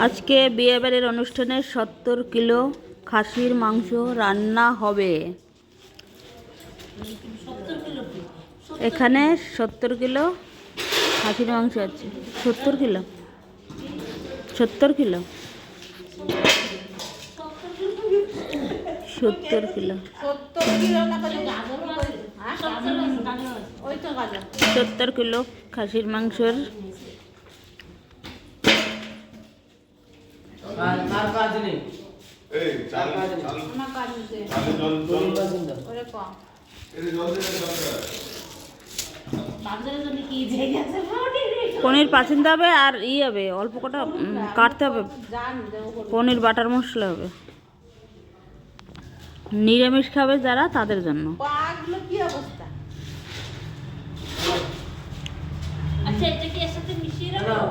আজকে বিয়েবাড়ির অনুষ্ঠানে 70 কিলো খাসির মাংস রান্না হবে। এখানে 70 কিলো খাসির মাংস আছে। 70 কিলো 70 কিলো 70 কিলো 70 কিলো খাসির মাংসের পনির পাচিনতে হবে আর হবে অল্প কটা কাটতে হবে। পনির বাটার মশলা হবে। নিরামিষ খাবে যারা তাদের জন্য। আচ্ছা, এটা কি এর সাথে মিশিয়ে রাখো?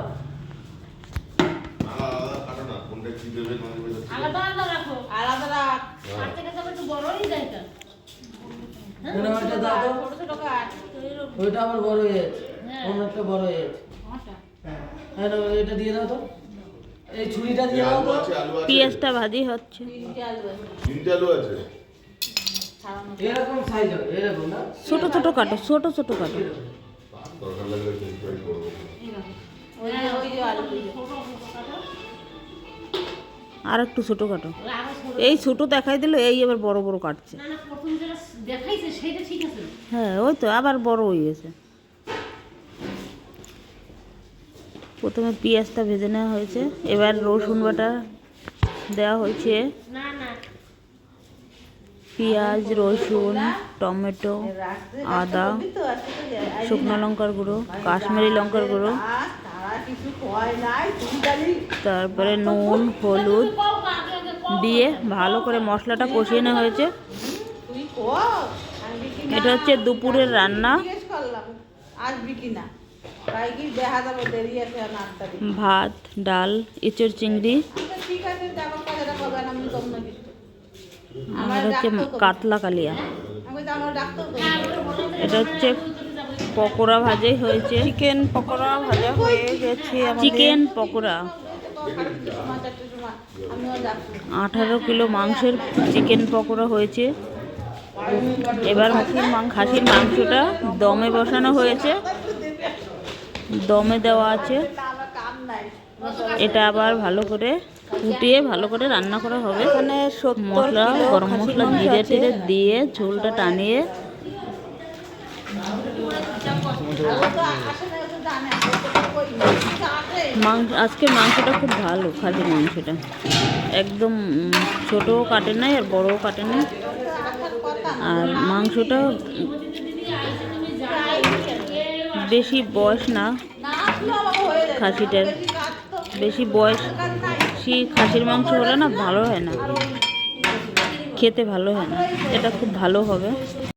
আলাদা আলাদা রাখো। আলাদা রাখ। আর থেকে তো একটু বড়ই যায় এটা। ওটা দাও তো। ছোট ছোট কাট। ওইটা আবার বড় হয়ে যাচ্ছে। অনেকটা বড় হয়ে যাচ্ছে। হ্যাঁ, এটা দিয়ে দাও তো। এই ছুরিটা দিয়ে দাও তো। পেঁয়াজটা ভাজি হচ্ছে। তিনটা আলু আছে। এরকম সাইজ হবে, এরকম না? ছোট ছোট কাটো, ছোট ছোট কাটো। আর একটু ছোট কাটো। এই ছোট দেখাই দিল, এই এবার বড় বড় কাটছে। হ্যাঁ, ওই তো আবার বড় হয়ে গেছে। প্রথমে পেঁয়াজটা ভেজে নেওয়া হয়েছে, এবার রসুন বাটা দেওয়া হয়েছে। পেঁয়াজ, রসুন, টমেটো, আদা, শুকনো লঙ্কার গুঁড়ো, কাশ্মীরি লঙ্কার গুঁড়ো, তারপরে নুন, হলুদ দিয়ে ভালো করে মশলাটা কষিয়ে নেওয়া হয়েছে। এটা হচ্ছে দুপুরের রান্না। ভাত, ডাল, ইঁচড় চিংড়ি, আর হচ্ছে কাতলা কালিয়া। এটা হচ্ছে পকোড়া ভাজাই হয়েছে। চিকেন পকোড়া ভাজা হয়ে গেছে। চিকেন পকোড়া 18 কিলো মাংসের চিকেন পকোড়া হয়েছে। এবার খাসির মাংসটা দমে বসানো হয়েছে, দমে দেওয়া আছে। এটা আবার ভালো করে ফুটিয়ে ভালো করে রান্না করা হবে। এখানে মশলা, গরম মশলা, জিরে টিরে দিয়ে ঝোলটা টানিয়ে আজকের মাংসটা খুব ভালো। খাসির মাংসটা একদম ছোটও কাটে নাই আর বড়ও কাটে নাই। আর মাংসটা বেশি বয়স না খাসিটার, বেশি বয়স খাসির মাংস হলে না ভালো হয় না, খেতে ভালো হয় না। এটা খুব ভালো হবে।